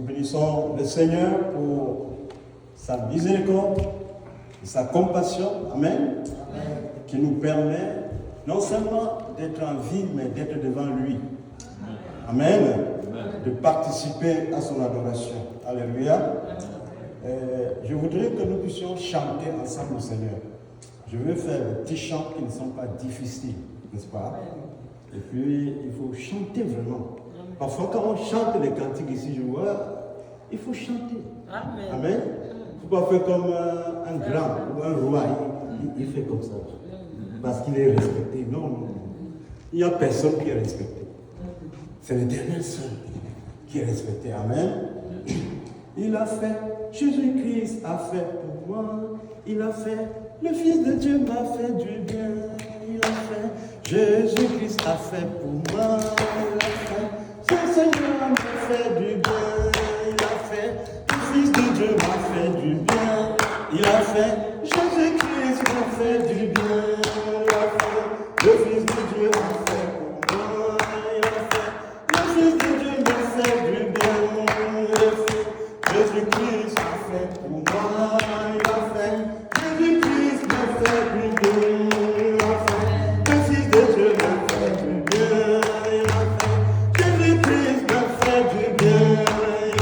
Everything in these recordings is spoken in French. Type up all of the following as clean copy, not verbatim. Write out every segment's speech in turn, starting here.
Nous bénissons le Seigneur pour sa miséricorde et sa compassion, Amen, qui nous permet non seulement d'être en vie, mais d'être devant lui. Amen. De participer à son adoration. Alléluia. Je voudrais que nous puissions chanter ensemble au Seigneur. Je vais faire des petits chants qui ne sont pas difficiles, n'est-ce pas? Et puis, il faut chanter vraiment. Parfois, quand on chante les cantiques ici, je vois, il faut chanter. Amen. Il ne faut pas faire comme un grand ou un roi. Il fait comme ça. Parce qu'il est respecté. Non, non, non. Il n'y a personne qui est respecté. C'est l'Éternel seul qui est respecté. Amen. Il a fait, Jésus-Christ a fait pour moi. Il a fait, le Fils de Dieu m'a fait du bien. Il a fait, Jésus-Christ a fait pour moi. Il a fait, ce Seigneur m'a fait du bien. Il a fait, le Fils de Dieu m'a fait du bien. Il a fait, Jésus-Christ m'a fait du bien. Il a fait, le Fils de Dieu m'a fait pour moi. Il a fait, le Fils de Dieu m'a fait du bien. Il a fait, Jésus-Christ m'a fait pour moi. Il a fait, Jésus-Christ m'a fait du bien. Il a fait, le Fils de Dieu m'a fait du bien. Il a fait, Jésus-Christ m'a fait du bien. Il a fait, le Fils de Dieu m'a fait du bien. Il a fait, Jésus-Christ m'a fait du bien. Il a fait, Jésus-Christ m'a fait du bien. Le Fils de Dieu m'a fait du bien. Il a fait,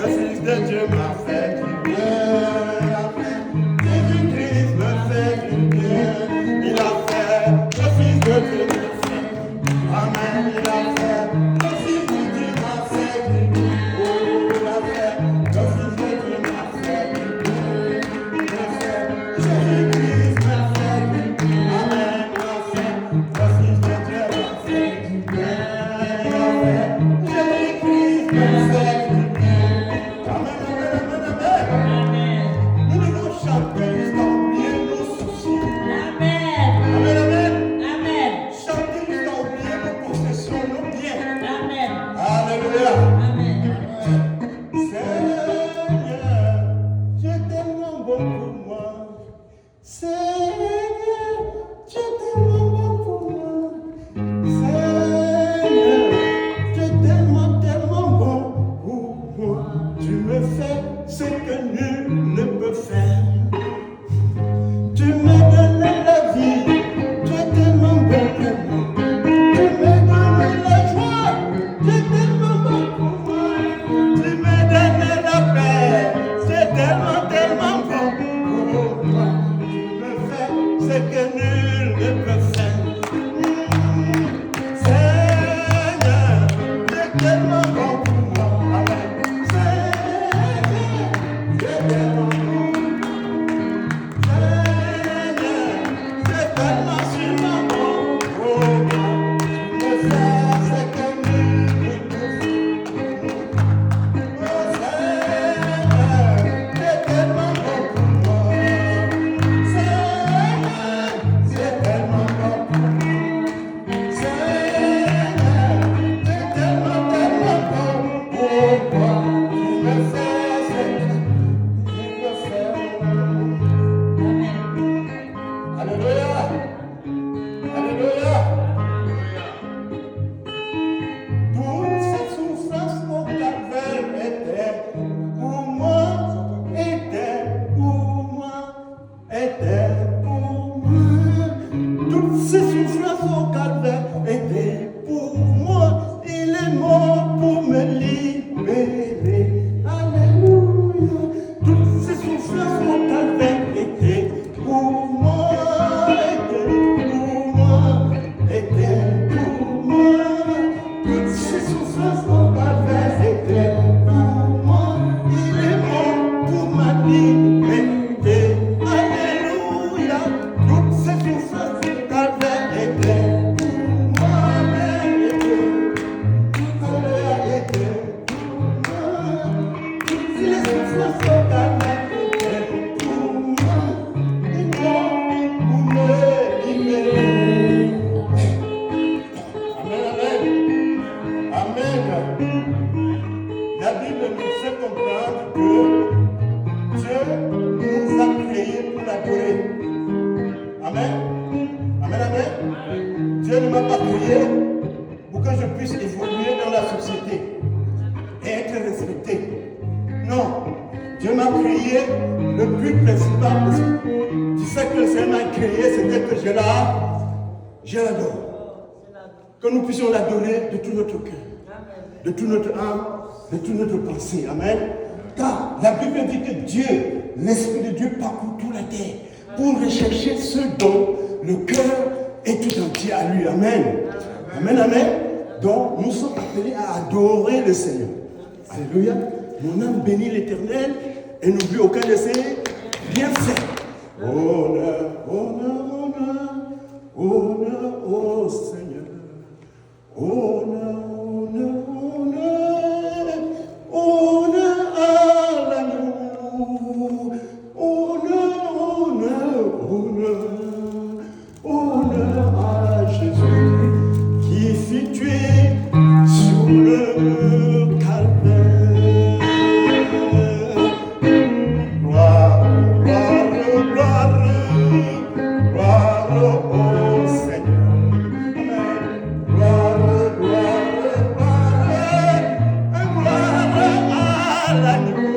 le Fils de Dieu m'a fait du bien. Il a fait, Jésus-Christ m'a fait du bien. Il a fait, le Fils de Dieu m'a fait. Amen. Il a fait, le Fils de Dieu m'a fait du bien. Oh, il a fait, le Fils de Dieu m'a fait du bien. Il a fait, Jésus-Christ m'a fait du bien. Amen. Il a fait, le Fils de Dieu m'a fait du bien. Il a fait, Jésus-Christ m'a fait du bien. Amen, amen, amen, amen. Nous devons chanter jusqu'à oublier nos soucis. Amen, amen. Chanter jusqu'à oublier nos possessions, nos biens. Alléluia. Seigneur, tu es tellement bon pour moi. Seigneur, tu es tellement bon pour moi. Seigneur, tu es tellement, tellement bon pour moi. Tu me fais ce que nul ne peut faire. Tu me donnes la vie. Tu es tellement bon pour moi. Tu me donnes la joie. Tu es tellement bon pour moi. Tu me donnes la paix. C'est tellement, tellement bon pour moi. Tu me fais ce que nul ne peut faire. Seigneur, tu es tellement bon pour moi. Amen. Seigneur, tu es tellement bon. Seigneur, c'est tellement sûrement bon pour moi. Tu me fais ce que nul ne peut faire. Oh Seigneur, c'est tellement bon pour moi. Seigneur, c'est tellement bon pour moi. Seigneur, c'est tellement, tellement bon pour la Bible nous fait comprendre que Dieu nous a créés pour l'adorer. Amen. Amen, amen. Dieu ne m'a pas créé pour que je puisse évoluer dans la société et être respecté. Non. Dieu m'a créé, le but principal du fait que le Seigneur m'a créé, c'était que je l'adore. Que nous puissions l'adorer de tout notre cœur, de toute notre âme, de toute notre pensée. Amen. Car la Bible dit que Dieu, l'Esprit de Dieu parcourt toute la terre pour rechercher ce dont le cœur est tout entier à lui. Amen. Amen, amen. Donc, nous sommes appelés à adorer le Seigneur. Alléluia. Mon âme bénit l'Éternel et n'oublie aucun de ses bienfaits. Honneur, honneur, honneur, honneur au Seigneur. Honneur, honneur, honneur, honneur à l'agneau. Honneur, honneur, honneur, honneur à Jésus qui fut tué sur le calvaire. Gloire, gloire, gloire, gloire au Seigneur. Amen. Gloire, gloire, gloire, gloire à l'agneau.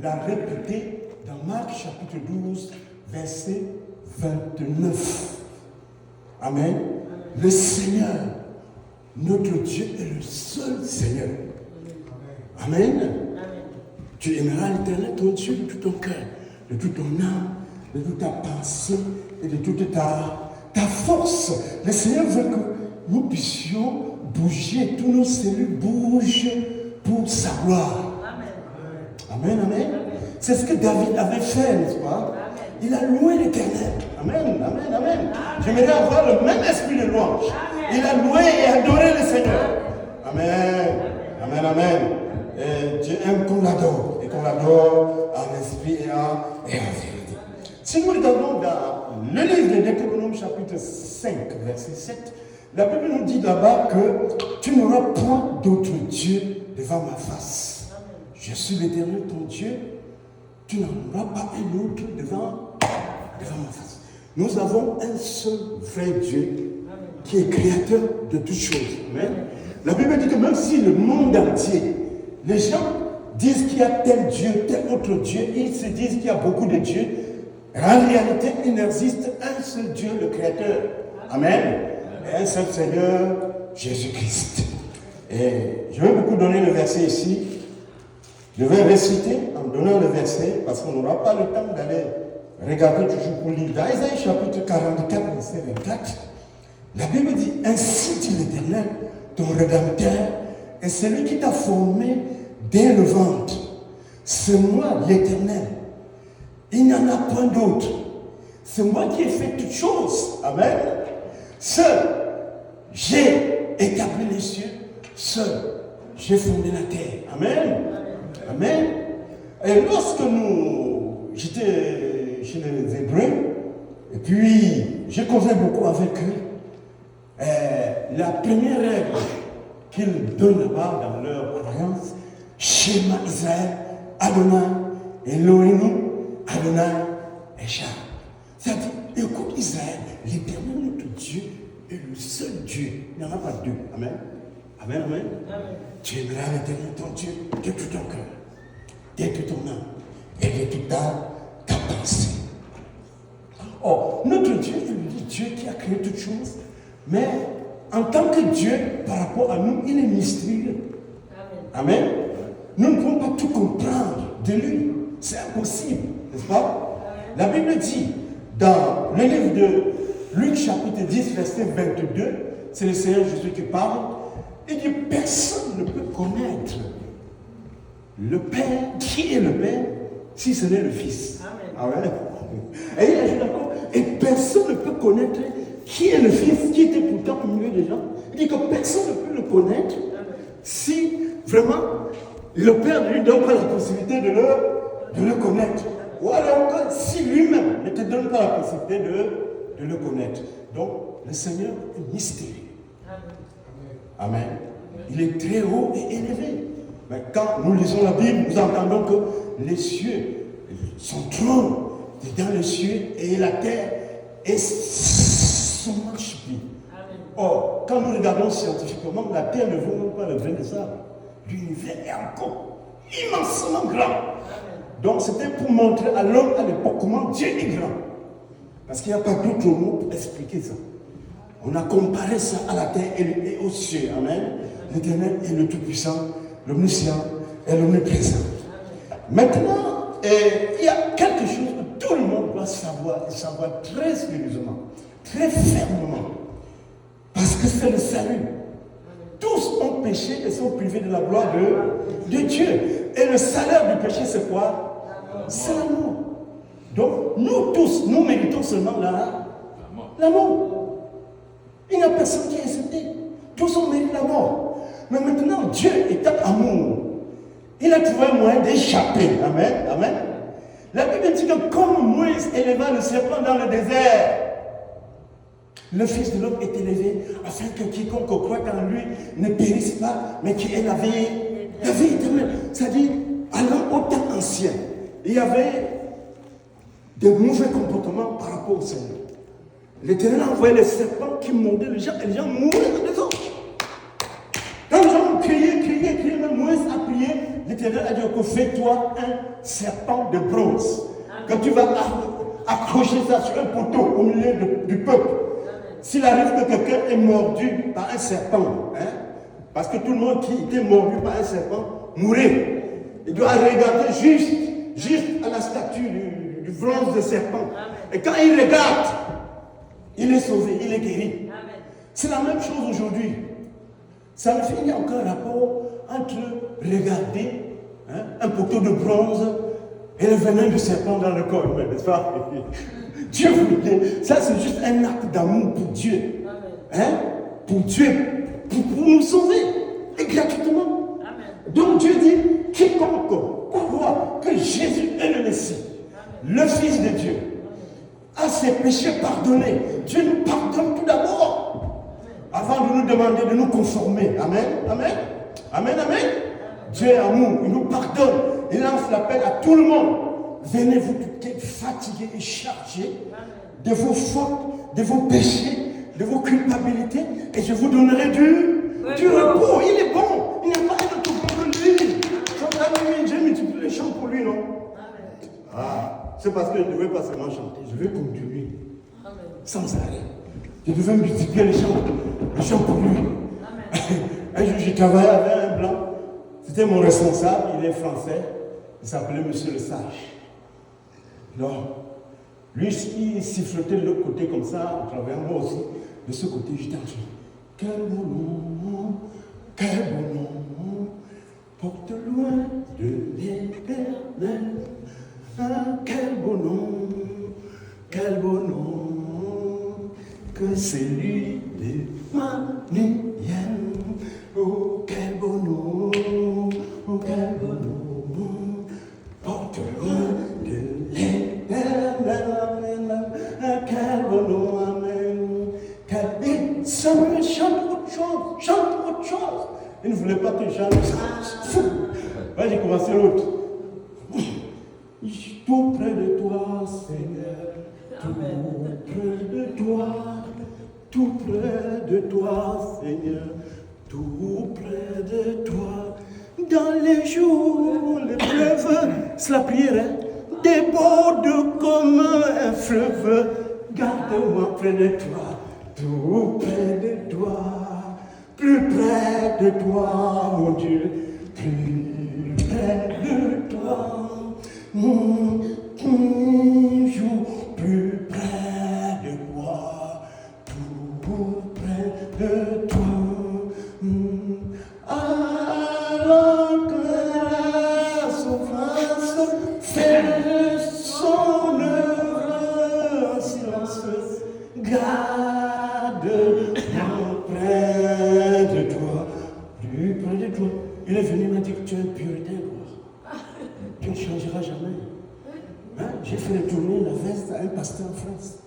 L'a répété dans Marc chapitre 12, verset 29. Amen. Le Seigneur, notre Dieu, est le seul Seigneur. Amen. Tu aimeras l'Éternel, ton Dieu, de tout ton cœur, de toute ton âme, de toute ta pensée et de toute ta force. Le Seigneur veut que nous puissions bouger, tous nos cellules bougent pour sa gloire. Amen, amen. C'est ce que David avait fait, n'est-ce pas? Il a loué l'Éternel. Amen, amen, amen. J'aimerais avoir le même esprit de louange. Il a loué et adoré le Seigneur. Amen, amen, amen. Et Dieu aime qu'on l'adore. Et qu'on l'adore en esprit et en vérité. Si nous regardons dans le livre de Deutéronome chapitre 5, verset 7, la Bible nous dit là-bas que tu n'auras point d'autre Dieu devant ma face. Je suis l'Éternel, ton Dieu, tu n'en auras pas un autre devant ma face. Nous avons un seul vrai Dieu qui est créateur de toutes choses. Amen. La Bible dit que même si le monde entier, les gens disent qu'il y a tel Dieu, tel autre Dieu, ils se disent qu'il y a beaucoup de dieux, en réalité, il n'existe un seul Dieu, le Créateur. Amen. Et un seul Seigneur, Jésus-Christ. Et je vais beaucoup donner le verset ici. Je vais réciter en donnant le verset, parce qu'on n'aura pas le temps d'aller regarder toujours pour lire. Dans Isaïe chapitre 44, verset 24, la Bible dit, ainsi dit l'Éternel, ton Rédempteur, et celui qui t'a formé dès le ventre. C'est moi, l'Éternel. Il n'y en a point d'autre. c'est moi qui ai fait toutes choses. Amen. Seul, j'ai établi les cieux. Seul, j'ai fondé la terre. Amen. Amen. Et lorsque j'étais chez les Hébreux, et puis j'ai causé beaucoup avec eux, la première règle qu'ils donnent là-bas dans leur croyance, Shema Israël, Adonai, Elohim, Adonai, Echad. C'est-à-dire, écoute Israël, l'Éternel notre Dieu est le seul Dieu. Il n'y en a pas deux. Amen. Amen, amen. Amen. Tu aimeras l'Éternel ton Dieu de tout ton cœur, de toute ton âme et de toute ta pensée. Oh, notre Dieu est le Dieu qui a créé toutes choses, mais en tant que Dieu, par rapport à nous, il est mystérieux. Amen. Amen. Nous ne pouvons pas tout comprendre de lui. C'est impossible, n'est-ce pas? La Bible dit, dans le livre de Luc chapitre 10, verset 22, c'est le Seigneur Jésus qui parle, il dit, personne ne peut connaître le Père, qui est le Père, si ce n'est le Fils. Amen. Amen. Et il ajoute encore, et personne ne peut connaître qui est le Fils, qui était pourtant au milieu des gens. Il dit que personne ne peut le connaître si vraiment le Père ne lui donne pas la possibilité de le connaître. Ou alors si lui-même ne te donne pas la possibilité de le connaître. Donc le Seigneur est mystérieux. Amen. Amen. Il est très haut et élevé. Mais quand nous lisons la Bible, nous entendons que les cieux, son trône est dans les cieux et la terre est son multiplie. Or, quand nous regardons scientifiquement, la terre ne vaut même pas le grain de sable. L'univers est encore immensément grand. Donc c'était pour montrer à l'homme à l'époque comment Dieu est grand. Parce qu'il n'y a pas d'autre mot pour expliquer ça. On a comparé ça à la terre et aux cieux. Amen. L'Éternel est le Tout-Puissant, l'Omniscient et l'Omniprésent. Maintenant, il y a quelque chose que tout le monde doit savoir, et savoir très sérieusement, très fermement. Parce que c'est le salut. Tous ont péché et sont privés de la gloire de Dieu. Et le salaire du péché, c'est quoi? C'est la mort. Donc, nous tous, nous méritons seulement la mort. Il n'y a personne qui est accepté. Tous on mérite la mort. Mais maintenant, Dieu étant amour, il a trouvé un moyen d'échapper. Amen. Amen. La Bible dit que comme Moïse éleva le serpent dans le désert, le Fils de l'homme est élevé afin que quiconque croit en lui ne périsse pas, mais qu'il ait la vie éternelle. C'est-à-dire, allant au temps ancien, il y avait de mauvais comportements par rapport au Seigneur. L'Éternel a envoyé les serpents qui mordaient les gens et les gens mouraient dedans. Quand les gens criaient, même Moïse a prié, l'Éternel a dit que fais-toi un serpent de bronze. Quand tu vas accrocher ça sur un poteau au milieu du peuple, s'il arrive que quelqu'un est mordu par un serpent, parce que tout le monde qui était mordu par un serpent mourait, il doit regarder juste à la statue du bronze de serpent. Et quand il regarde, il est sauvé, il est guéri. C'est la même chose aujourd'hui. Ça ne fait il y a aucun rapport entre regarder un poteau de bronze et le venin du serpent dans le corps humain, n'est-ce pas? Dieu vous dit, ça c'est juste un acte d'amour pour Dieu. Pour Dieu, pour nous sauver, et gratuitement. Amen. Donc Dieu dit, quiconque croit que Jésus est le Messie, le Fils de Dieu, a ses péchés pardonnés. Dieu nous pardonne tout d'abord, avant de nous demander de nous conformer. Amen, amen, amen, amen. Dieu est amour, il nous pardonne, il lance l'appel à tout le monde. Venez vous qui êtes fatigués et chargés de vos fautes, de vos péchés, de vos culpabilités, et je vous donnerai du repos. Il est bon, il n'y a pas un autre bon que lui. J'ai multiplié les chants pour lui, non? Ah, c'est parce que je ne veux pas seulement chanter, je veux continuer sans arrêt. Je devais multiplier les chants pour lui. Un jour, j'ai travaillé avec un blanc, c'était mon responsable, il est français, il s'appelait Monsieur le Sage. Donc, lui, il sifflotait de l'autre côté comme ça, en travaillant, moi aussi. De ce côté, j'étais en train. Quel beau nom, porte loin de l'éternel. Ah, quel beau nom, quel beau nom que celui d'Emmanuel. Oh, quel beau nom, oh, quel beau nom, porte-le de l'éternel. Quel beau nom, amen. Et Samuel chante autre chose. Il ne voulait pas que je chante. Ouais, j'ai commencé l'autre. Tout près de toi, Seigneur. Tout près de toi. Tout près de toi, Seigneur. Tout près de toi. Dans les jours, les fleuves, c'est la prière, déborde comme un fleuve. Garde-moi près de toi. Tout près de toi. Plus près de toi, mon Dieu. Plus près de toi. Toujours plus près de toi, tout près de toi. Alors que la souffrance fait son œuvre en silence, garde-moi près de toi, plus près de toi. Il est venu me dire que tu es un puritain, quoi. Tu ne changeras jamais. Hein? J'ai fait le tournée, la veste à un pasteur en France.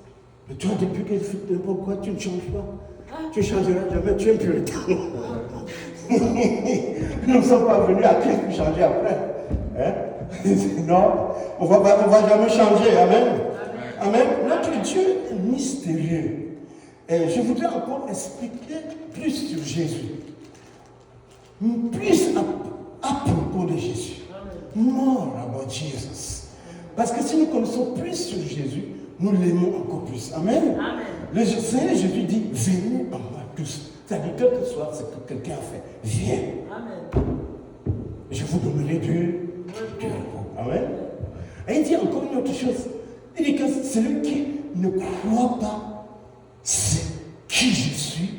Mais toi, depuis qu'elle fait n'importe quoi, tu ne changes pas. Tu ne changeras jamais, tu es un puritain. Nous ne sommes pas venus à Christ pour changer après. Hein? Non, on ne va jamais changer. Amen. Amen. Notre Dieu est mystérieux. Et je voudrais encore expliquer plus sur Jésus. Plus à propos de Jésus. More about Jesus. Parce que si nous connaissons plus sur Jésus, nous l'aimons encore plus. Amen. Amen. Le Seigneur Jésus dit, venez en moi tous. C'est-à-dire, quel que soit ce que quelqu'un a fait, viens. Amen. Je vous donnerai du repos. Amen. Et il dit encore une autre chose. Il dit que celui qui ne croit pas c'est qui je suis,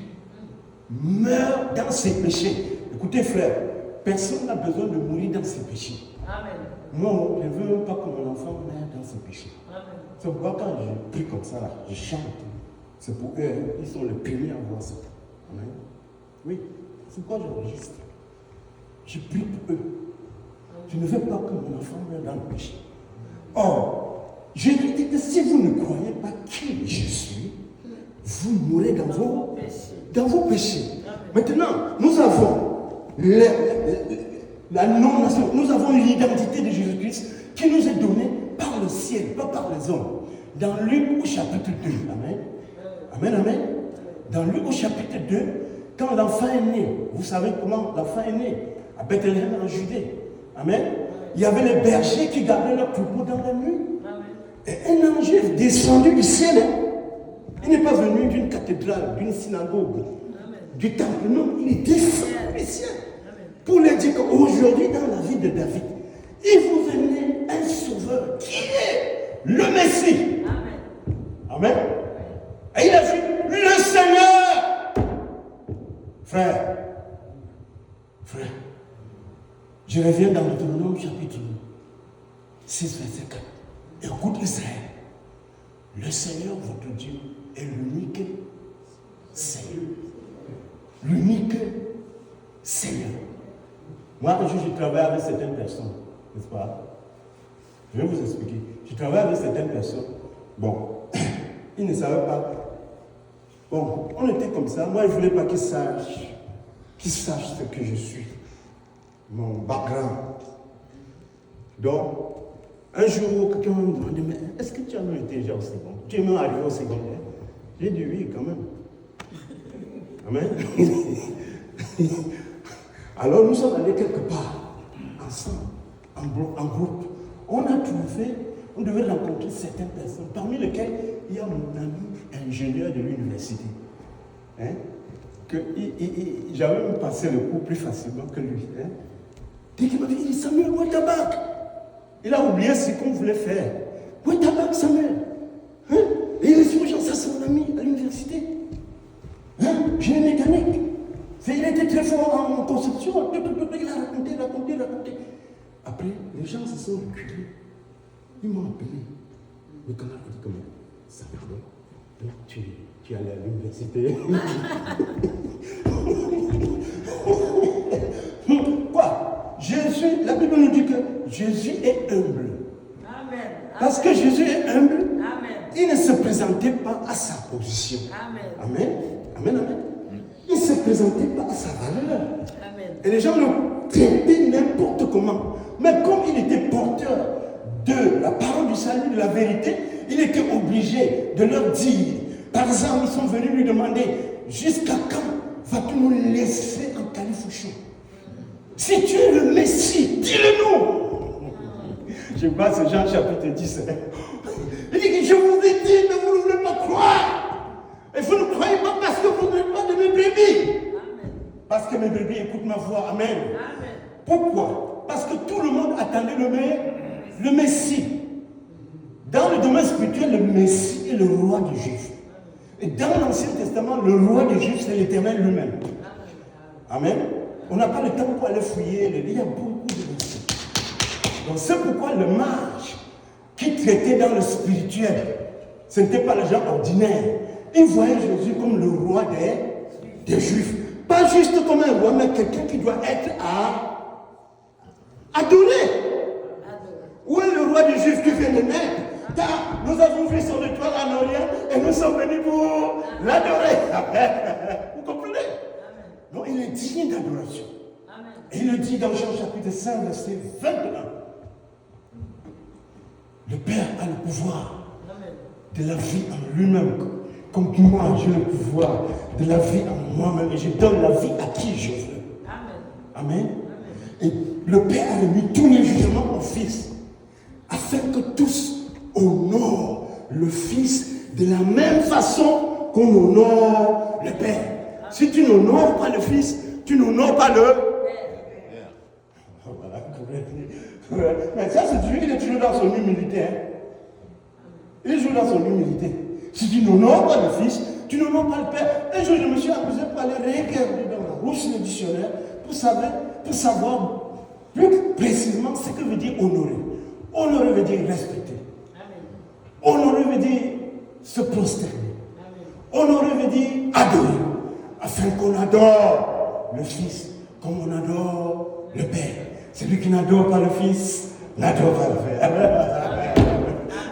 meurt dans ses péchés. Écoutez, frère, personne n'a besoin de mourir dans ses péchés. Amen. Moi, je ne veux même pas que mon enfant meure dans ses péchés. Amen. C'est pourquoi quand je prie comme ça, là, je chante. C'est pour eux, ils sont les premiers à voir ça. Amen. Oui, c'est pourquoi j'enregistre. Je prie pour eux. Je ne veux pas que mon enfant meure dans le péché. Or, je lui dis que si vous ne croyez pas qui je suis, vous mourrez dans vos péchés. Maintenant, nous avons la non-nation, nous avons l'identité de Jésus-Christ qui nous est donnée par le ciel, pas par les hommes. Dans Luc au chapitre 2, amen. Amen, amen. Dans Luc au chapitre 2, quand l'enfant est né, vous savez comment l'enfant est né, à Bethléem en Judée. Amen. Il y avait les bergers qui gardaient leurs troupeaux dans la nuit. Et un ange est descendu du ciel. Il n'est pas venu d'une cathédrale, d'une synagogue, du temple. Non, il est descendu du ciel. Pour leur dire qu'aujourd'hui, dans la vie de David, il vous est né un sauveur qui est le Messie. Amen. Amen. Et il a dit, le Seigneur. Frère, je reviens dans Deutéronome chapitre 6, verset 4. Écoute Israël, le Seigneur, votre Dieu, est l'unique Seigneur. L'unique Seigneur. Moi, un jour, je travaille avec certaines personnes, n'est-ce pas? Je vais vous expliquer. Je travaille avec certaines personnes. Bon, ils ne savaient pas. Bon, on était comme ça. Moi, je ne voulais pas qu'ils sachent ce que je suis. Mon background. Donc, un jour, quelqu'un m'a demandé, mais est-ce que tu as même été déjà au secondaire? Tu es même arrivé au secondaire? J'ai dit oui, quand même. Amen. Alors, nous sommes allés quelque part, ensemble, en groupe. On a trouvé, on devait rencontrer certaines personnes, parmi lesquelles il y a mon ami ingénieur de l'université. Hein? J'avais même passé le cours plus facilement que lui. Hein? Dès qu'il m'a dit, il dit, Samuel, où est ta bac? Il a oublié ce qu'on voulait faire. Où est ta bac, Samuel? Hein? Et il est sur ça, c'est mon ami à l'université. Hein? Génie mécanique. Il était très fort en conception. Il a raconté. Après, les gens se sont reculés. Ils m'ont appelé. Le canard a dit comment? Sacré. Donc tu es allé à l'université. Quoi? Jésus, la Bible nous dit que Jésus est humble. Amen. Parce que Jésus est humble, Amen. il ne se présentait pas à sa position. Amen. Amen. Amen, amen. Il ne se présentait pas à sa valeur. Amen. Et les gens le traitaient n'importe comment. Mais comme il était porteur de la parole du salut, de la vérité, il était obligé de leur dire. Par exemple, ils sont venus lui demander, jusqu'à quand vas-tu nous laisser en califourchon? Si tu es le Messie, dis-le-nous. Je passe Jean chapitre 10. Il dit, je vous ai dit, mais vous ne voulez pas croire. Et vous ne croyez pas parce que vous n'êtes pas de mes brebis. Amen. Parce que mes brebis écoutent ma voix. Amen. Amen. Pourquoi? Parce que tout le monde attendait le Messie. Dans le domaine spirituel, le Messie est le roi des Juifs. Et dans l'Ancien Testament, le roi des Juifs, c'est l'Éternel lui-même. Amen. On n'a pas le temps pour aller fouiller. Il y a beaucoup de Messie. Donc c'est pourquoi le mage qui traitait dans le spirituel, ce n'était pas les gens ordinaires. Ils voyaient Jésus comme le roi des Juifs. Pas juste comme un roi, mais quelqu'un qui doit être adoré. Où est le roi des Juifs qui vient de naître? Car nous avons vu son étoile en Orient et nous sommes venus pour l'adorer. Vous comprenez? Non, il est digne d'adoration. Et il le dit dans Jean chapitre 5, verset 21. Le Père a le pouvoir de la vie en lui-même. Comme moi, j'ai le pouvoir de la vie en moi-même. Et je donne la vie à qui je veux. Amen. Et le Père a remis tous les jugements au Fils. Afin que tous honorent le Fils de la même façon qu'on honore le Père. Si tu n'honores pas le Fils, tu n'honores pas le Père. Voilà. Mais ça, c'est Dieu, il est toujours dans son humilité. Hein? Il est toujours dans son humilité. Si tu n'honores pas le Fils, tu n'honores pas le Père. Un jour, je me suis amusé pour aller regarder dans la bouche du dictionnaire pour savoir plus précisément ce que veut dire honorer. Honorer veut dire respecter. Honorer veut dire se prosterner. Honorer veut dire adorer. Afin qu'on adore le Fils comme on adore le Père. Celui qui n'adore pas le Fils n'adore pas le Père.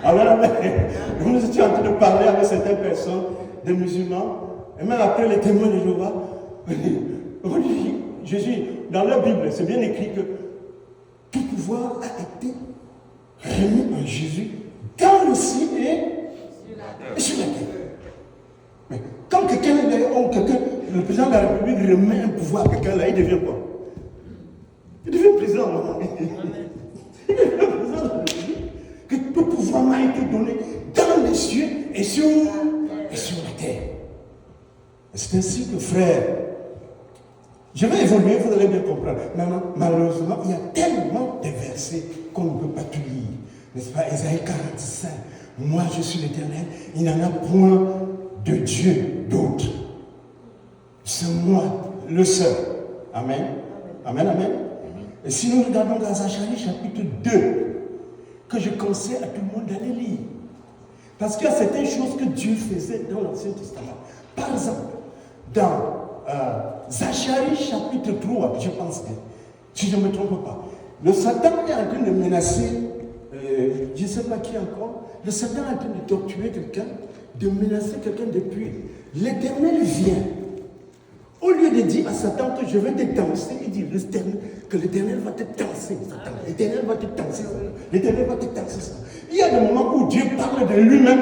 Alors, nous étions en train de parler avec certaines personnes, des musulmans, et même après les témoins de Jéhovah, on dit, Jésus, dans leur Bible, c'est bien écrit que tout pouvoir a été remis en Jésus dans le ciel et sur la terre. Mais quand le président de la République remet un pouvoir à quelqu'un là, il devient quoi? Il devient président. Il devient président de la République. Que tout pouvoir m'a été donné dans les cieux et sur la terre. C'est ainsi que, frère, je vais évoluer, vous allez bien comprendre. Malheureusement, il y a tellement de versets qu'on ne peut pas tout lire. N'est-ce pas? Ésaïe 45. Moi, je suis l'Éternel. Il n'y en a point de Dieu d'autre. C'est moi, le seul. Amen. Amen, amen. Et si nous regardons dans Zacharie chapitre 2, que je conseille à tout le monde d'aller lire. Parce qu'il y a certaines choses que Dieu faisait dans l'Ancien Testament. Par exemple, dans Zacharie chapitre 3, je pense bien, si je ne me trompe pas, le Satan est en train de menacer, je ne sais pas qui encore, le Satan est en train de torturer quelqu'un, de menacer quelqu'un depuis. L'Éternel vient. Au lieu de dire à Satan que je vais te danser, il dit que l'Éternel va te danser, Satan. L'Éternel va te danser, l'Éternel va te danser. Ça. Il y a des moments où Dieu parle de lui-même,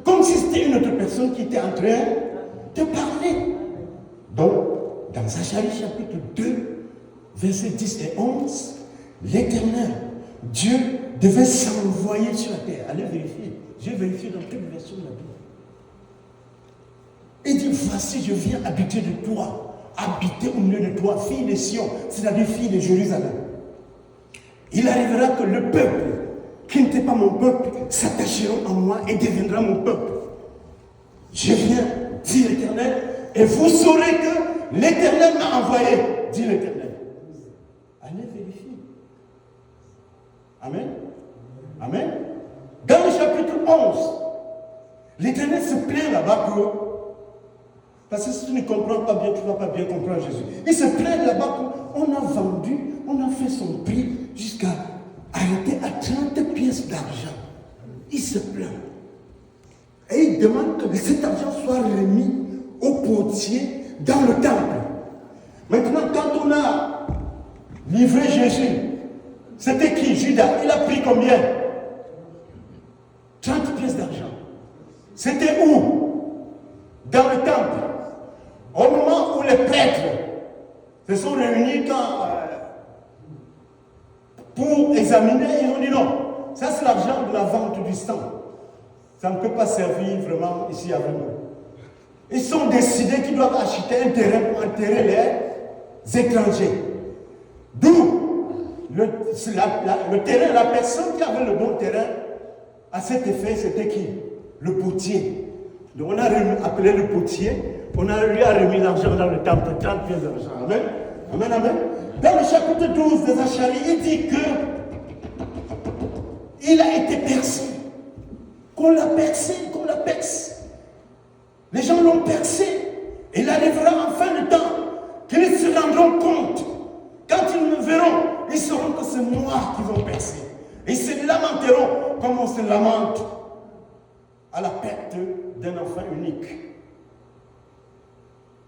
comme si c'était une autre personne qui était en train de parler. Donc, dans Zacharie chapitre 2, versets 10 et 11, l'Éternel, Dieu, devait s'envoyer sur la terre. Allez vérifier. J'ai vérifié dans toutes les versions de la Bible. Il dit, voici, je viens habiter de toi, habiter au milieu de toi, fille de Sion, c'est-à-dire fille de Jérusalem. Il arrivera que le peuple, qui n'était pas mon peuple, s'attacheront à moi et deviendra mon peuple. Je viens, dit l'Éternel, et vous saurez que l'Éternel m'a envoyé, dit l'Éternel. Allez vérifier. Amen. Amen. Dans le chapitre 11, L'Éternel se plaint là-bas que, parce que si tu ne comprends pas bien, tu ne vas pas bien comprendre Jésus. Il se plaint là-bas qu'on a vendu, on a fait son prix jusqu'à arrêter à 30 pièces d'argent. Il se plaint. Et il demande que cet argent soit remis au potier dans le temple. Maintenant, quand on a livré Jésus, c'était qui? Judas. Il a pris combien? 30 pièces d'argent. C'était où? Dans le temple. Au moment où les prêtres se sont réunis pour examiner, ils ont dit non. Ça, c'est l'argent de la vente du sang. Ça ne peut pas servir vraiment ici avec nous. Ils sont décidés qu'ils doivent acheter un terrain pour enterrer les étrangers. D'où le terrain, la personne qui avait le bon terrain, à cet effet, c'était qui? Le potier. Donc on a appelé le potier, on a lui a remis l'argent dans le temple, 30 pièces d'argent. Amen. Amen, amen. Dans le chapitre 12 des Zacharie, il dit que il a été percé. Qu'on l'a percé, qu'on l'a percé. Les gens l'ont percé. Et il arrivera en fin de temps qu'ils se rendront compte. Quand ils me verront, ils sauront que c'est moi qui vont percer. Et ils se lamenteront comme on se lamente à la perte d'un enfant unique.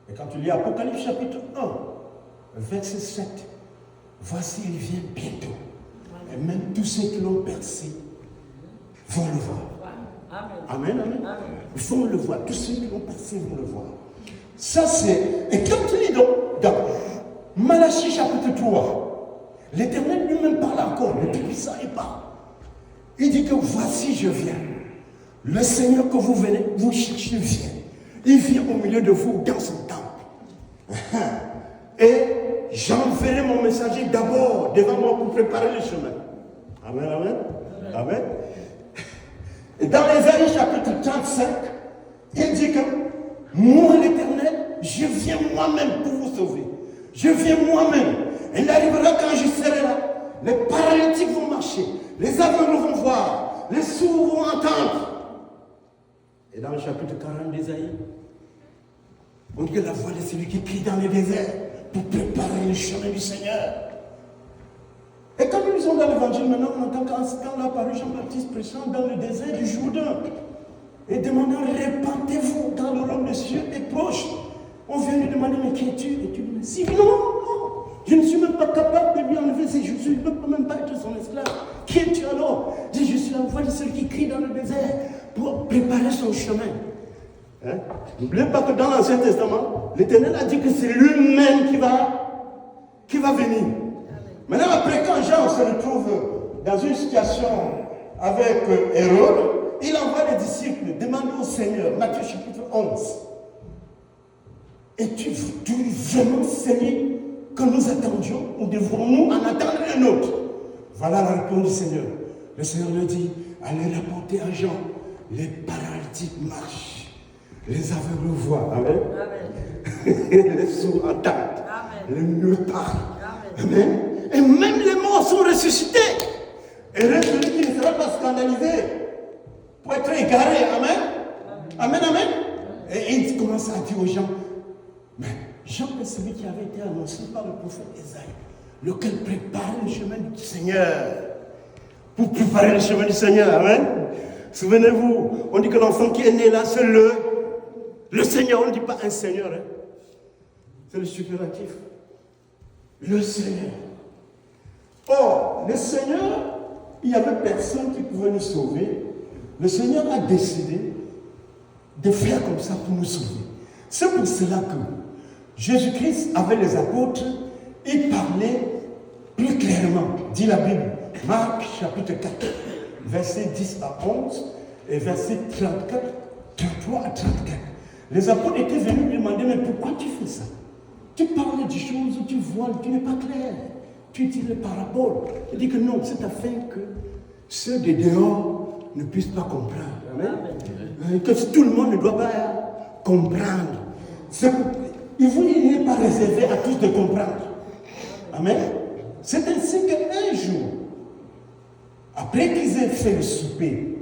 Et quand tu lis Apocalypse chapitre 1, verset 7, voici il vient bientôt. Et même tous ceux qui l'ont percé vont le voir. Amen, amen. Ils vont le voir. Tous ceux qui l'ont percé vont le voir. Ça c'est... Et quand tu lis dans Malachie chapitre 3, l'Éternel lui-même parle encore, le Tout-Puissant il parle. Il dit que voici je viens. Le Seigneur que vous venez, vous cherchez vient. Il vient au milieu de vous dans son temple. Et j'enverrai mon messager d'abord devant moi pour préparer le chemin. Amen, amen. Amen. Et dans Ésaïe chapitre 35, il dit que moi l'Éternel, je viens moi-même pour vous sauver. Je viens moi-même. Et il arrivera quand je serai là. Les paralytiques vont marcher, les aveugles vont voir, les sourds vont entendre. Et dans le chapitre 40 d'Ésaïe, on dit que la voix de celui qui crie dans le désert pour préparer le chemin du Seigneur. Et quand nous sommes dans l'évangile, maintenant on entend quand l'a apparu Jean-Baptiste prêchant dans le désert du Jourdain et demandant répandez-vous dans le royaume des cieux est proche. On vient lui demander mais qui es-tu? Et tu lui dis non, je ne suis même pas capable de lui enlever ses chaussures, il ne peut même pas être son esclave. Qui es-tu alors? Dis je suis la voix de celui qui crie dans le désert pour préparer son chemin. Hein? N'oubliez pas que dans l'Ancien Testament, l'Éternel a dit que c'est lui-même qui va venir. Maintenant, après, quand Jean se retrouve dans une situation avec Hérode, il envoie les disciples demander au Seigneur, Matthieu chapitre 11, es-tu vraiment Seigneur que nous attendions ou devons-nous en attendre un autre? Voilà la réponse du Seigneur. Le Seigneur lui dit, allez rapporter à Jean, les paralytiques marchent, les aveugles voient, amen. Les sourds entendent, les muets parlent, amen. Et même les morts sont ressuscités. Et reste celui qui ne sera pas scandalisé pour être égaré, amen. Amen, amen. Et il commence à dire aux gens, mais Jean est celui qui avait été annoncé par le prophète Ésaïe, lequel prépare le chemin du Seigneur. Pour préparer le chemin du Seigneur, amen. Souvenez-vous, on dit que l'enfant qui est né là, c'est le Seigneur. On ne dit pas un Seigneur, hein. C'est le superlatif. Le Seigneur. Or, le Seigneur, il n'y avait personne qui pouvait nous sauver. Le Seigneur a décidé de faire comme ça pour nous sauver. C'est pour cela que Jésus-Christ, avec les apôtres, il parlait plus clairement, dit la Bible. Marc chapitre 4, versets 10 à 11 et versets 34, 33 à 34. Les apôtres étaient venus lui demander, mais pourquoi tu fais ça? Tu parles des choses où tu vois, tu n'es pas clair. Tu dis les paraboles. Il dit que non, c'est afin que ceux de dehors ne puissent pas comprendre. Amen. Que tout le monde ne doit pas comprendre. Il n'est pas réservé à tous de comprendre. Amen. C'est ainsi qu'un jour, après qu'ils aient fait le souper,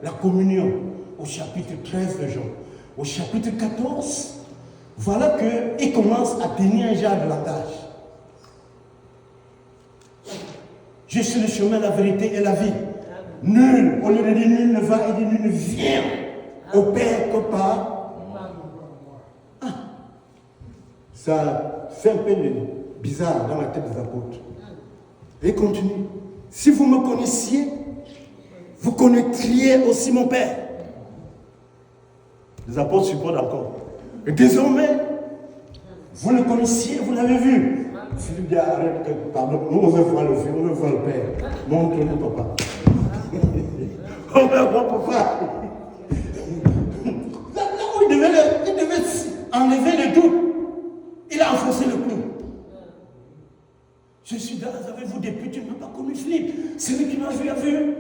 la communion, au chapitre 13 de Jean. Au chapitre 14, voilà qu'il commence à tenir un genre de langage. Je suis le chemin, la vérité et la vie. Nul, au lieu de dire nul ne va, il dit nul ne vient au Père que par. Ah. Ça fait un peu bizarre dans la tête des apôtres. Et continue. Si vous me connaissiez, vous connaîtriez aussi mon Père. Les apôtres supportent encore. Et désormais, vous le connaissiez, vous l'avez vu. Philippe dit, arrête, pardon, nous on veut voir le Fils, on veut voir le Père. Montre-nous papa. On veut voir papa. Là où il devait enlever le doute, il a enfoncé le clou. Je suis dans, avez-vous depuis, tu ne m'as pas connu Philippe. Celui qui m'a vu a vu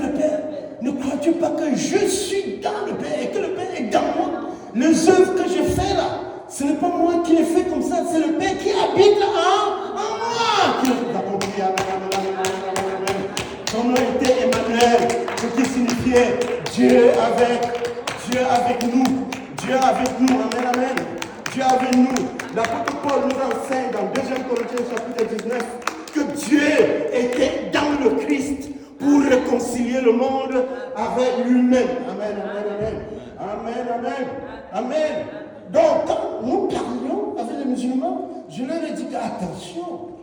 le Père. Ne crois-tu pas que je suis dans le Père et que le Père est dans moi? Les œuvres que je fais là, ce n'est pas moi qui les fais comme ça, c'est le Père qui habite là en moi. Qui a compris, amen. Son nom était Emmanuel, ce qui signifiait Dieu avec nous. Dieu avec nous, amen, amen. Dieu avec nous. L'apôtre Paul nous enseigne dans 2 Corinthiens chapitre 19 que Dieu était dans le Christ pour réconcilier le monde avec lui-même. Amen, amen, amen. Amen, amen, amen. Donc, quand nous parlions avec les musulmans, je leur ai dit attention,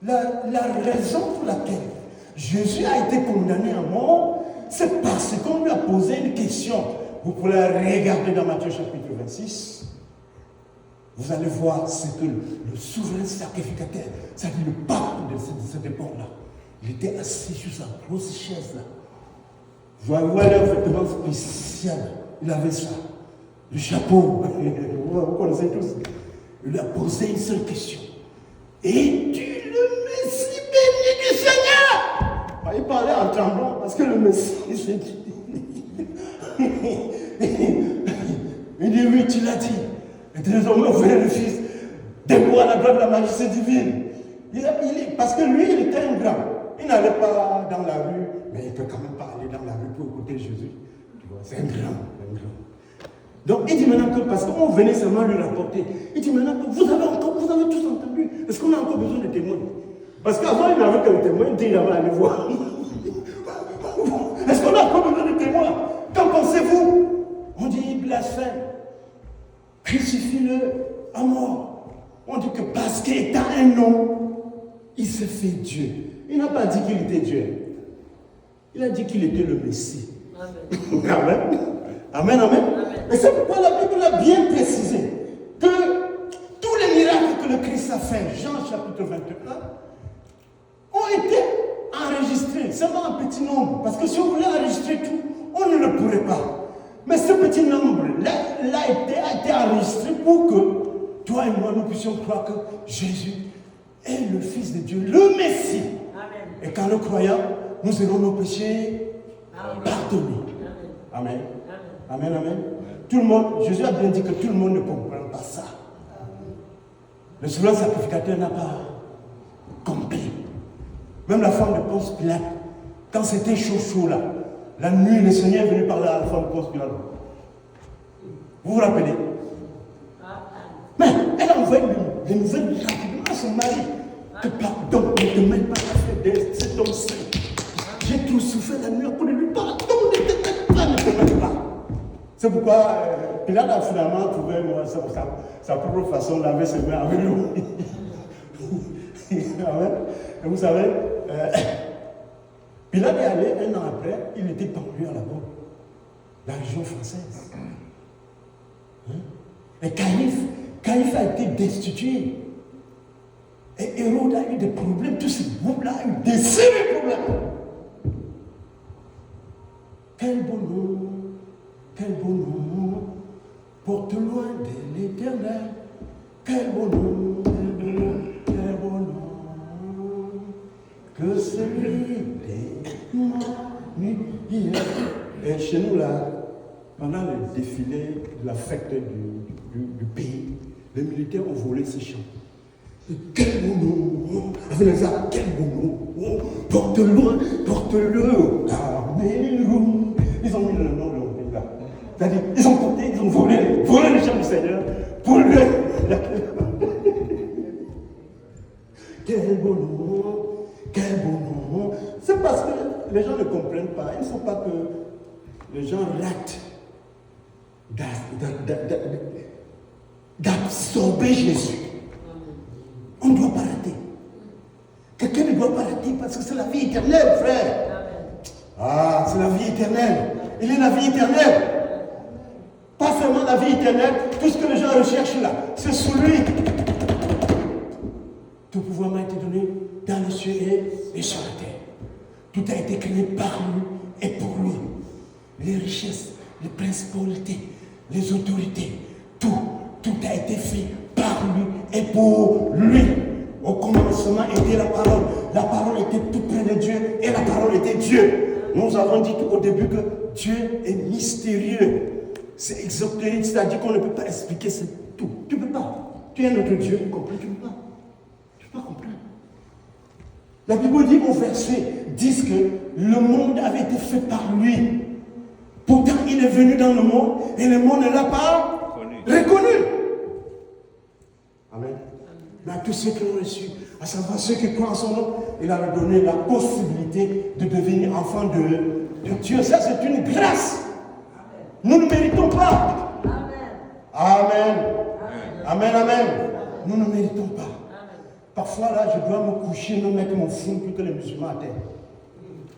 la raison pour laquelle Jésus a été condamné à mort, c'est parce qu'on lui a posé une question. Vous pourrez regarder dans Matthieu chapitre 26. Vous allez voir ce que le souverain sacrificateur, c'est-à-dire le pape de cette époque-là, il était assis sur sa grosse chaise là. Vous allez voir un vêtement spécial. Il avait ça. Le chapeau. Vous connaissez tous. Il lui a posé une seule question. Es-tu le Messie béni du Seigneur? Il parlait en tremblant parce que le Messie, c'est dit. Il dit oui, tu l'as dit. Et désormais, vous voyez le Fils, debout à la gloire de la majesté divine. Parce que lui, il était un grand. Il n'allait pas dans la rue, mais il ne peut quand même pas aller dans la rue pour écouter Jésus. Tu vois, c'est un grand. Donc, il dit maintenant que, parce qu'on venait seulement lui rapporter, il dit maintenant que vous avez tous entendu. Est-ce qu'on a encore besoin de témoins? Parce qu'avant, il n'avait que le témoin, il dit il avait allé voir. Est-ce qu'on a encore besoin de témoins? Qu'en pensez-vous? On dit il blasphème. Crucifie-le à mort. On dit que parce qu'étant un homme, il s'est fait Dieu. Il n'a pas dit qu'il était Dieu. Il a dit qu'il était le Messie. Amen. Amen. Amen, amen. Et c'est pourquoi la Bible a bien précisé que tous les miracles que le Christ a fait, Jean chapitre 21, ont été enregistrés, seulement un petit nombre. Parce que si on voulait enregistrer tout, on ne le pourrait pas. Mais ce petit nombre-là a été enregistré pour que toi et moi, nous puissions croire que Jésus est le Fils de Dieu, le Messie. Amen. Et quand nous croyons, nous aurons nos péchés pardonnés. Amen. Amen, amen. Tout le monde, Jésus a bien dit que tout le monde ne comprend pas ça. Le souverain sacrificateur n'a pas compris. Même la femme de Ponce Pilate, quand c'était chaud là, la nuit, le Seigneur est venu parler à la femme de Ponce Pilate. Vous vous rappelez? Mais elle a envoyé des nouvelles rapidement à son mari. Que pardon, ne te mêle pas à faire de cet homme saint. J'ai tout souffert la nuit pour lui. Pardon, ne te mêle pas. C'est pourquoi Pilate a finalement trouvé sa propre façon de laver ses mains avec l'eau. Et vous savez, Pilate est allé un an après, il était pendu à la mort, la région française. Hein? Et Caïphe a été destitué. Et Hérode a eu des problèmes, tous ces groupes-là ont eu des sérieux problèmes. Quel beau nom, porte loin de l'éternel. Quel beau nom, que celui des nuits. Et chez nous là, pendant le défilé de la fête du pays, les militaires ont volé ces chants. Quel beau nom, avec les armes, quel beau nom, porte-le, Cameroun. Ils ont mis le nom de mon pays là. C'est-à-dire, ils ont volé les chambres du Seigneur pour le. Quel beau nom, quel beau nom. C'est parce que les gens ne comprennent pas. Il ne faut pas que les gens ratent d'absorber Jésus. On ne doit pas rater. Quelqu'un ne doit pas rater parce que c'est la vie éternelle, frère. Ah, c'est la vie éternelle. Il est la vie éternelle. Pas seulement la vie éternelle, tout ce que les gens recherchent là, c'est sous lui. Tout pouvoir m'a été donné dans le ciel et sur la terre. Tout a été créé par lui et pour lui. Les richesses, les principautés, les autorités, tout a été fait par lui et pour lui. Au commencement était la parole. La parole était tout près de Dieu et la parole était Dieu. Nous avons dit au début que Dieu est mystérieux. C'est exotérique, c'est-à-dire qu'on ne peut pas expliquer tout. Tu ne peux pas. Tu es notre Dieu, tu comprends, tu ne peux pas. Tu ne peux pas comprendre. La Bible dit au verset 10 que le monde avait été fait par lui. Pourtant, il est venu dans le monde et le monde ne l'a pas reconnu. Amen. Mais à tous ceux qui l'ont reçu, à savoir ceux qui croient en son nom, il a leur donné la possibilité de devenir enfants de Dieu. Ça, c'est une grâce. Nous ne méritons pas. Amen. Amen, amen. Nous ne méritons pas. Parfois, là, je dois me coucher, me mettre mon front plus que les musulmans à terre.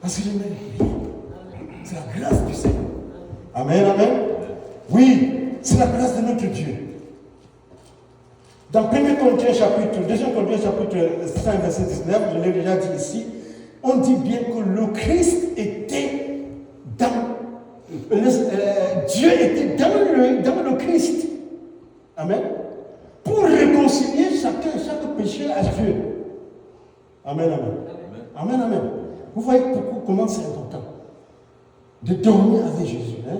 Parce que je ne mérite rien. C'est la grâce du Seigneur. Amen, amen. Oui, c'est la grâce de notre Dieu. Dans 1 Corinthiens chapitre 2 Corinthiens chapitre 5, verset 19, je l'ai déjà dit ici, on dit bien que le Christ était dans Dieu était dans le Christ. Amen. Pour réconcilier chaque péché à Dieu. Amen, amen. Amen, amen. Vous voyez comment c'est important de dormir avec Jésus, hein?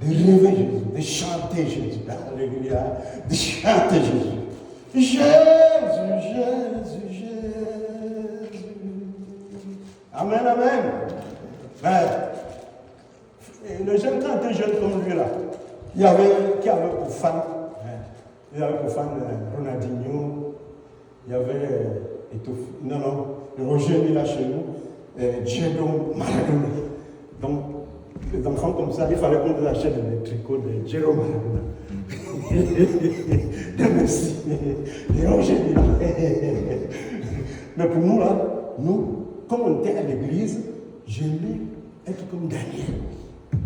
De rêver Jésus, de chanter Jésus. Alléluia. De chanter Jésus. Jésus, Jésus, Jésus. Amen, amen. Le jeune, quand il était jeune comme lui là, il y avait pour fan, Ronaldinho, il y avait Roger Mila chez nous, Diego Maradona. Donc, les enfants comme ça, il fallait qu'on les achète des tricots de Diego Maradona. De Messi, de Roger Mila. Mais pour nous là, comme on était à l'église, j'aimais être comme Daniel.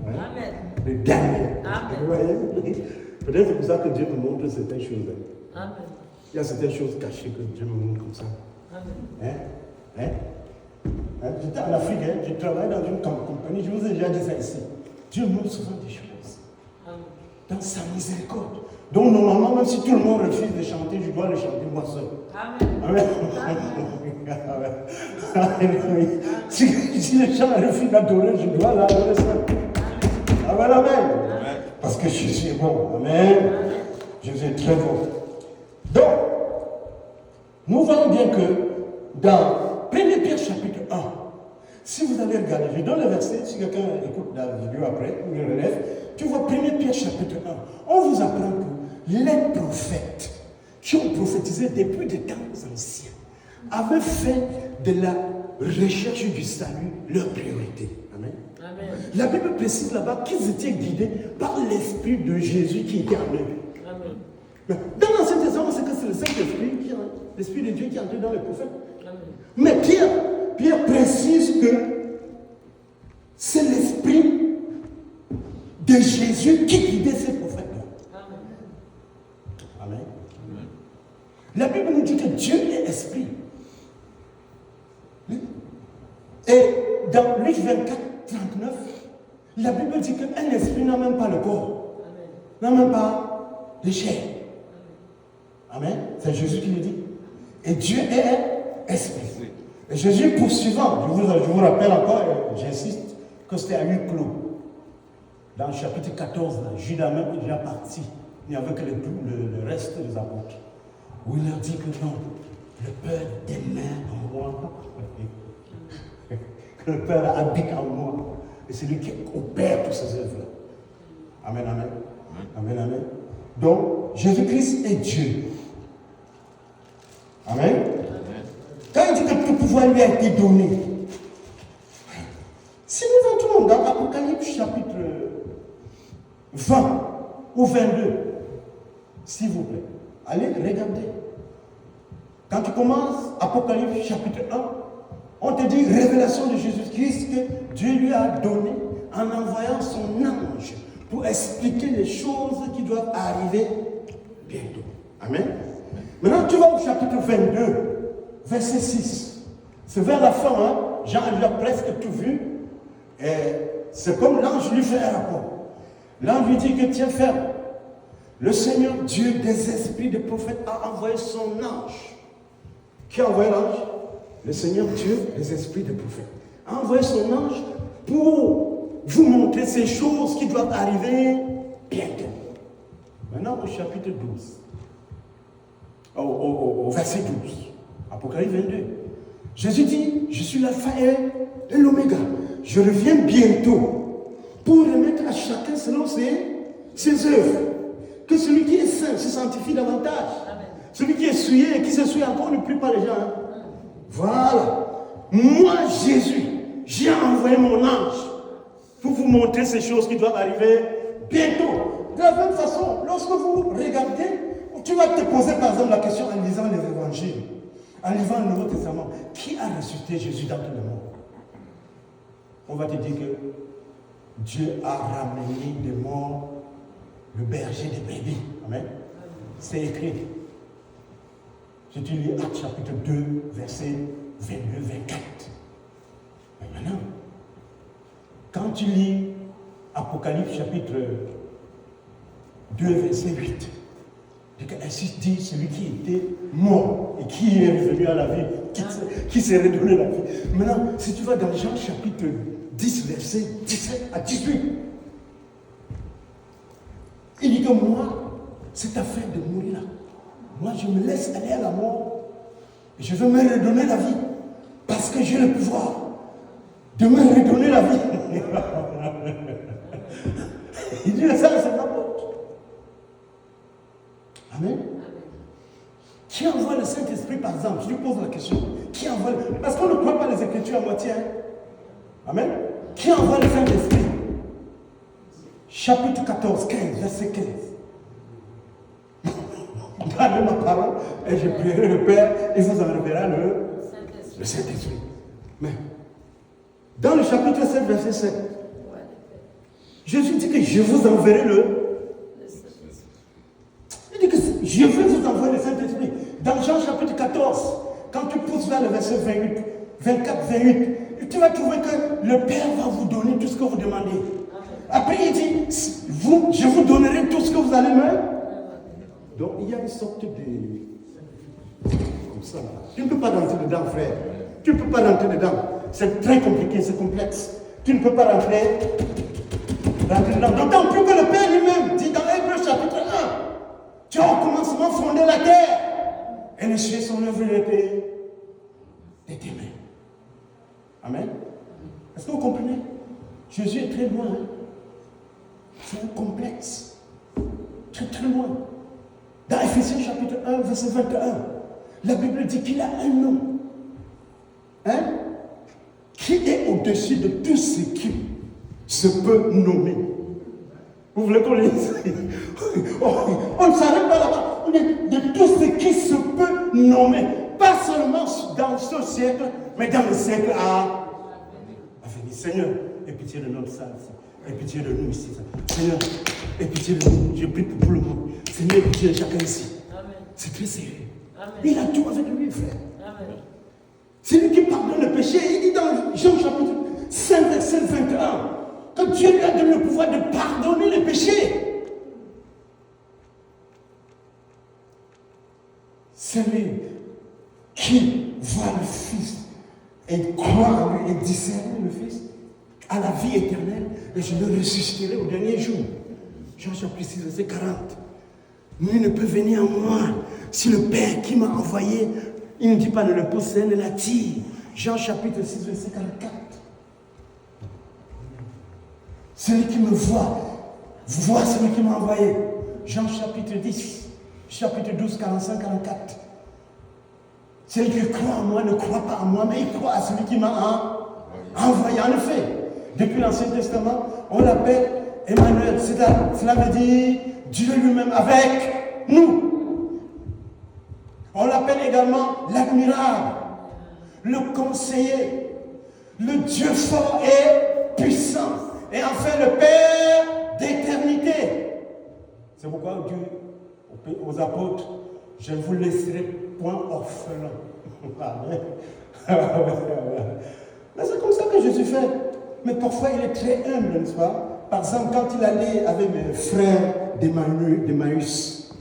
Ouais. Amen. Le Daniel. Amen. Vous voyez? Peut-être c'est pour ça que Dieu me montre certaines choses. Amen. Il y a certaines choses cachées que Dieu me montre comme ça. Amen. J'étais en Afrique, je travaillais dans une compagnie, je vous ai déjà dit ça ici. Dieu montre souvent des choses. Amen. Dans sa miséricorde. Donc normalement, même si tout le monde refuse de chanter, je dois le chanter moi seul. Amen. Amen. Amen. Si les gens refusent d'adorer, je dois l'adorer seul. Amen, amen. Parce que Jésus est bon. Amen. Jésus est très bon. Donc, nous voyons bien que dans 1 Pierre chapitre 1, si vous allez regarder, je donne le verset, si quelqu'un écoute la vidéo après, ou le relève, tu vois 1 Pierre chapitre 1. On vous apprend que les prophètes qui ont prophétisé depuis des temps anciens avaient fait de la recherche du salut leur priorité. Amen. Amen. La Bible précise là-bas qu'ils étaient guidés par l'Esprit de Jésus qui était en eux. Amen. Dans l'Ancien Testament, c'est que c'est le Saint-Esprit, l'Esprit de Dieu qui est entré dans les prophètes. Amen. Mais Pierre précise que c'est l'Esprit de Jésus qui guidait ces prophètes-là. Amen. Amen. Amen. La Bible nous dit que Dieu est Esprit. Et dans Luc 24, 39, la Bible dit qu'un esprit n'a même pas le corps, n'a même pas de chair. Amen. C'est Jésus qui le dit. Et Dieu est esprit. Et Jésus poursuivant, je vous rappelle encore, j'insiste, que c'était à huis clos. Dans le chapitre 14, Judas même est déjà parti. Il n'y avait que le reste des apôtres. Où il leur dit que non, le Père demeure en moi. Que le Père habite en moi. Et c'est lui qui opère toutes ces œuvres-là. Amen, amen. Amen, amen. Donc, Jésus-Christ est Dieu. Amen. Quand il dit que tout pouvoir lui a été donné, si nous entrons dans Apocalypse chapitre 20 ou 22, s'il vous plaît, allez regarder. Quand tu commences Apocalypse chapitre 1, on te dit révélation de Jésus-Christ que Dieu lui a donné en envoyant son ange pour expliquer les choses qui doivent arriver bientôt. Amen. Maintenant, tu vas au chapitre 22, verset 6. C'est vers la fin, hein? Jean a presque tout vu. Et c'est comme l'ange lui fait un rapport. L'ange lui dit que tiens ferme. Le Seigneur Dieu des esprits des prophètes a envoyé son ange. Qui a envoyé l'ange? Le Seigneur Dieu des esprits des prophètes a envoyé son ange pour vous montrer ces choses qui doivent arriver bientôt. Maintenant au chapitre 12. Au verset 12. Apocalypse 22. Jésus dit, je suis l'alpha et l'oméga. Je reviens bientôt pour remettre à chacun selon ses œuvres. Que celui qui est saint se sanctifie davantage. Amen. Celui qui est souillé et qui se souille encore ne prie pas les gens. Hein? Voilà. Moi, Jésus, j'ai envoyé mon ange pour vous montrer ces choses qui doivent arriver bientôt. De la même façon, lorsque vous regardez, tu vas te poser par exemple la question en lisant les évangiles, en lisant le Nouveau Testament. Qui a ressuscité Jésus d'entre les morts? On va te dire que Dieu a ramené des morts le berger des brebis. Amen. C'est écrit. Si tu lis Actes chapitre 2, verset 22-24. Mais maintenant, quand tu lis Apocalypse chapitre 2, verset 8, ainsi dit celui qui était mort et qui est revenu à la vie, qui s'est redonné la vie. Maintenant, si tu vas dans Jean chapitre 10, verset 17 à 18, il dit que moi, cette affaire de mourir là, moi je me laisse aller à la mort et je veux me redonner la vie parce que j'ai le pouvoir de me redonner la vie. Il dit ça, c'est ma faute. Amen. Qui envoie le Saint-Esprit par exemple? Je lui pose la question. Qui envoie Parce qu'on ne croit pas les Écritures à moitié. Hein? Amen. Qui envoie le Saint-Esprit? Chapitre 14, 15, verset 15. Gardez ma parole et je prierai le Père et vous enverra le Saint-Esprit. Mais dans le chapitre 7, verset 7, Jésus dit que je vous enverrai Il dit que je vais vous envoyer le Saint-Esprit. Dans Jean chapitre 14, quand tu pousses vers le verset 28, 24, 28, tu vas trouver que le Père va vous donner tout ce que vous demandez. Après, il dit, je vous donnerai tout ce que vous allez me. Donc, il y a une sorte de. Comme ça. Tu ne peux pas rentrer dedans, frère. Tu ne peux pas rentrer dedans. C'est très compliqué, c'est complexe. Tu ne peux pas rentrer dedans. D'autant plus que le Père lui-même dit dans Hébreux chapitre 1, tu as au commencement fondé la terre. Et les cieux sont œuvre de tes mains. Amen. Est-ce que vous comprenez? Jésus est très loin. Hein? C'est un complexe. Très très loin. Dans Ephésiens chapitre 1, verset 21, la Bible dit qu'il a un nom. Hein? Qui est au-dessus de tout ce qui se peut nommer. Vous voulez qu'on lise? On ne s'arrête pas là-bas. De tout ce qui se peut nommer. Pas seulement dans ce siècle, mais dans le siècle à venir. Seigneur, aie pitié de notre salle. Aie pitié de nous ici. Seigneur, aie pitié de nous. Je prie pour le monde. Seigneur, aie pitié de chacun ici. C'est très sérieux. Amen. Il a tout avec lui, frère. Amen. C'est lui qui pardonne le péché. Il dit dans Jean chapitre 5, verset 21, que Dieu lui a donné le pouvoir de pardonner les péchés. Celui qui voit le Fils et croit en lui et discerne le Fils à la vie éternelle, et je le ressusciterai au dernier jour. Jean chapitre 6, verset 40. Nul ne peut venir à moi si le Père qui m'a envoyé, il ne dit pas ne le possède, ne l'attire. Jean chapitre 6, verset 44. Celui qui me voit Vois celui qui m'a envoyé. Jean chapitre 10, chapitre 12, 45, 44. Celui qui croit en moi ne croit pas en moi, mais il croit à celui qui m'a envoyé. En effet, depuis l'Ancien Testament, on l'appelle Emmanuel. Cela veut dire Dieu lui-même avec nous. On l'appelle également l'admirable, le conseiller, le Dieu fort et puissant. Et enfin le Père d'éternité. C'est pourquoi Dieu, aux apôtres, je ne vous laisserai point orphelin. Mais c'est comme ça que Jésus fait. Mais parfois il est très humble, n'est-ce pas? Par exemple, quand il allait avec mes frères d'Emmaüs,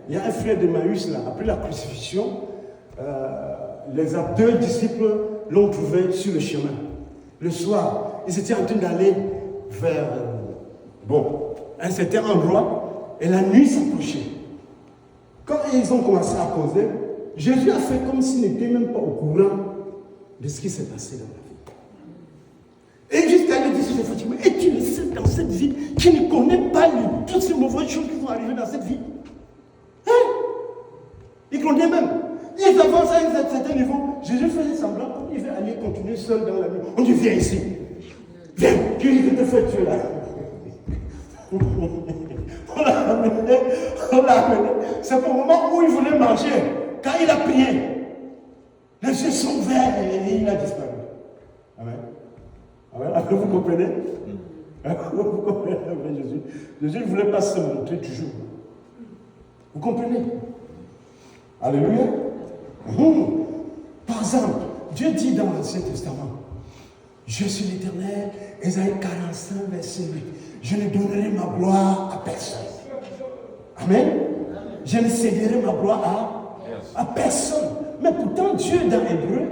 il y a un frère d'Emmaüs là, après la crucifixion, les deux disciples l'ont trouvé sur le chemin. Le soir, ils étaient en train d'aller vers un certain endroit et la nuit s'approchait. Quand ils ont commencé à causer, Jésus a fait comme s'il n'était même pas au courant de ce qui s'est passé dans la vie. Et jusqu'à lui dire, Fatima, es-tu le seul dans cette vie qui ne connaît pas toutes ces mauvaises choses qui vont arriver dans cette vie? Il connaît même. Ils avancent à un certain niveau. Jésus faisait semblant, il veut aller continuer seul dans la nuit. On dit, viens ici. Viens, qui te fait tuer là? On l'a amené. C'est au moment où il voulait manger. Quand il a prié, les yeux sont ouverts et il a disparu. Amen. Amen. Vous comprenez? Vous comprenez Jésus? Jésus ne voulait pas se montrer toujours. Vous comprenez? Alléluia. Par exemple, Dieu dit dans l'Ancien Testament, je suis l'Éternel, Ésaïe 45, verset 8. Je ne donnerai ma gloire à personne. Amen. Je ne céderai ma gloire à personne. Mais pourtant, Dieu dans l'Hébreu,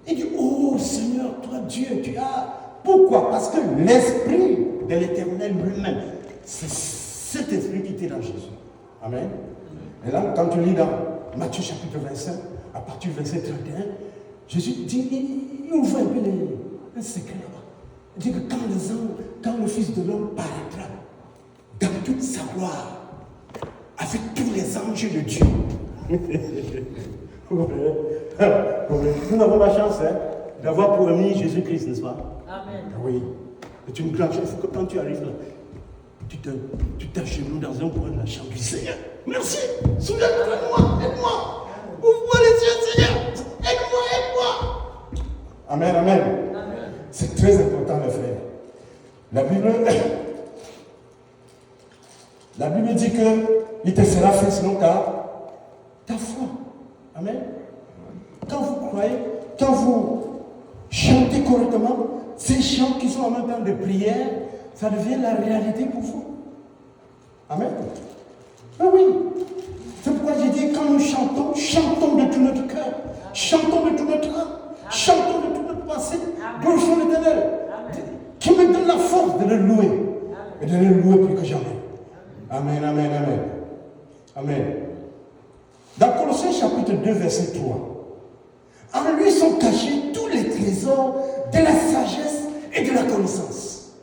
il dit, oh Seigneur, toi Dieu, tu as... Pourquoi? Parce que l'Esprit de l'Éternel lui-même, c'est cet Esprit qui était dans Jésus. Amen. Et là, quand tu lis dans Matthieu chapitre 25, à partir du verset 31, Jésus dit, il ouvre un peu un secret là-bas. Il dit que quand le Fils de l'homme paraîtra dans toute sa gloire, avec tous les anges de Dieu. Nous avons la chance d'avoir pour ami Jésus-Christ, n'est-ce pas? Amen. Oui. C'est une grande chance. Il faut que quand tu arrives là, tu t'agenouilles dans un coin de la chambre du Seigneur. Merci. Souviens-toi, aide-moi. Ouvre-moi les yeux, Seigneur. Aide-moi. Amen, amen. C'est très important de faire. La Bible dit qu'il te sera fait selon ta foi. Amen. Quand vous croyez, quand vous chantez correctement, ces chants qui sont en même temps de prière, ça devient la réalité pour vous. Amen. Ah oui. C'est pourquoi j'ai dit, quand nous chantons, chantons de tout notre cœur, chantons de tout notre âme, chantons de toute notre pensée, glorifions l'Éternel, qui me donne la force de le louer, et de le louer plus que jamais. Amen, amen, amen. Amen. Dans Colossiens chapitre 2, verset 3, en lui sont cachés tous les trésors de la sagesse et de la connaissance.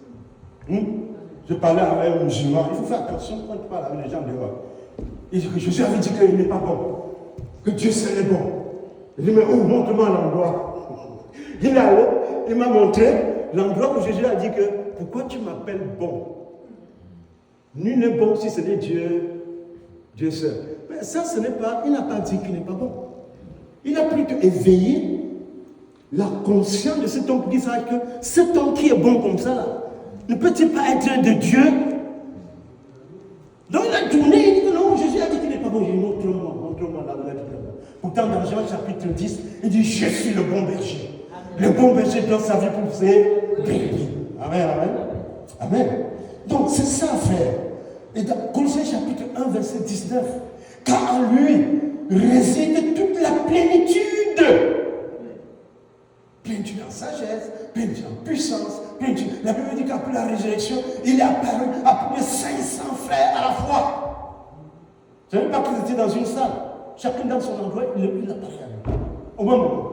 Je parlais avec un musulman, il faut faire attention quand tu parles avec les gens dehors. Jésus avait dit qu'il n'est pas bon, que Dieu seul est bon. Il dit, mais oh, montre-moi l'endroit. Il est allé, il m'a montré l'endroit où Jésus a dit que, pourquoi tu m'appelles bon? Nul n'est bon si ce n'est Dieu seul. Mais ça, ce n'est pas, il n'a pas dit qu'il n'est pas bon. Il a plutôt éveillé la conscience de cet homme qui dit ça, que cet homme qui est bon comme ça, là, ne peut-il pas être de Dieu? Donc il a tourné, il dit que non, Jésus a dit qu'il n'est pas bon. Il dit, montre-moi là. Pourtant, dans Jean chapitre 10, il dit, je suis le bon berger. Le bon berger donne sa vie pour ses brebis. Amen, amen. Amen. Donc c'est ça, frère. Et dans Colossiens chapitre 1, verset 19, car en lui réside toute la plénitude. Plénitude en sagesse, plénitude en puissance, plénitude. La Bible dit qu'après la résurrection, il est apparu à plus de 500 frères à la fois. Je ne savais pas qu'ils étaient dans une salle. Chacun dans son endroit, il apparaît avec eux. Au même moment.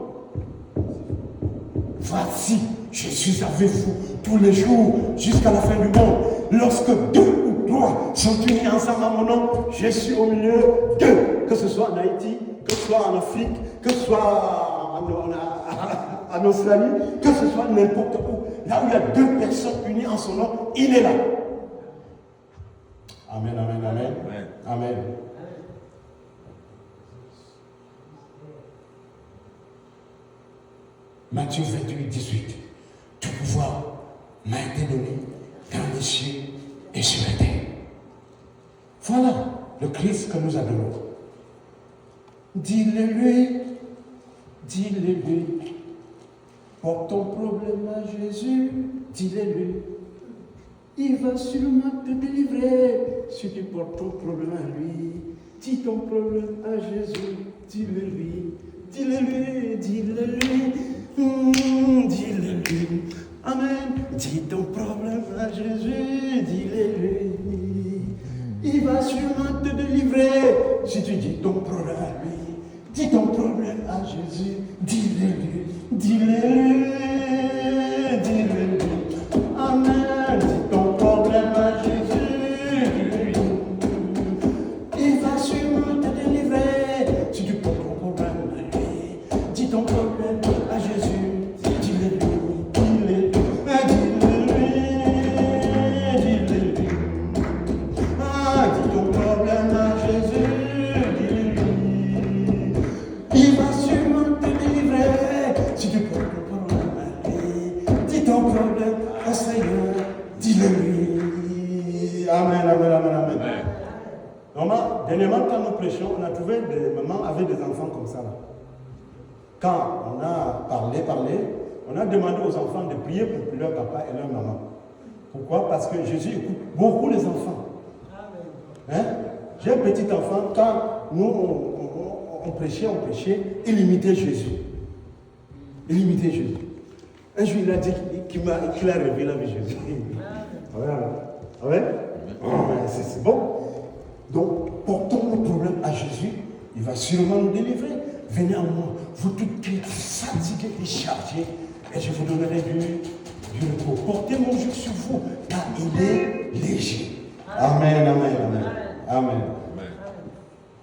Voici, je suis avec vous tous les jours jusqu'à la fin du monde. Lorsque 2 ou 3 sont unis ensemble à mon nom, je suis au milieu d'eux. Que ce soit en Haïti, que ce soit en Afrique, que ce soit en Australie, que ce soit n'importe où. Là où il y a 2 personnes unies en son nom, il est là. Amen, amen, amen. Amen. Matthieu 28, 18. Tout pouvoir m'a été donné dans les cieux et sur la terre. Voilà le Christ que nous adorons. Dis-le-lui, dis-le-lui. Porte ton problème à Jésus, dis-le-lui. Il va sûrement te délivrer si tu portes ton problème à lui. Dis ton problème à Jésus, dis-le-lui. Dis-le-lui, dis-le-lui, dis-le-lui. Amen. Dis ton problème à Jésus, dis-le-lui. Il va sûrement te délivrer si tu dis ton problème à lui. Dis ton problème à Jésus, dis-le-lui, dis-le-lui, dis-le-lui. Amen. Dis ton problème à Jésus, dis-le-lui. Il va sûrement te délivrer si tu portes ton problème à lui. Dis ton problème à Jésus, dis-le-lui, dis-le-lui, dis-le-lui, dis-le-lui. Ah, dis ton problème à Jésus, dis-le-lui. Il va sûrement te délivrer si tu portes ton problème à lui. Dis ton problème au Seigneur, dis-le-lui. Amen, amen, amen, amen. Normalement, dernièrement, quand nous prêchions, on a trouvé des mamans avec des enfants comme ça. Là. Quand on a parlé, on a demandé aux enfants de prier pour leur papa et leur maman. Pourquoi? Parce que Jésus écoute beaucoup les enfants. Hein? J'ai un petit enfant, quand nous on prêchait, il imitait Jésus. Il imitait Jésus. Un jour, il a dit qu'il a révélé avec Jésus. Amen. C'est bon. Donc, portons nos problèmes à Jésus, il va sûrement nous délivrer. Venez à moi, vous toutes qui êtes fatigués et chargés, et je vous donnerai du repos. Portez mon joug sur vous, car il est léger. Amen, amen, amen. Amen.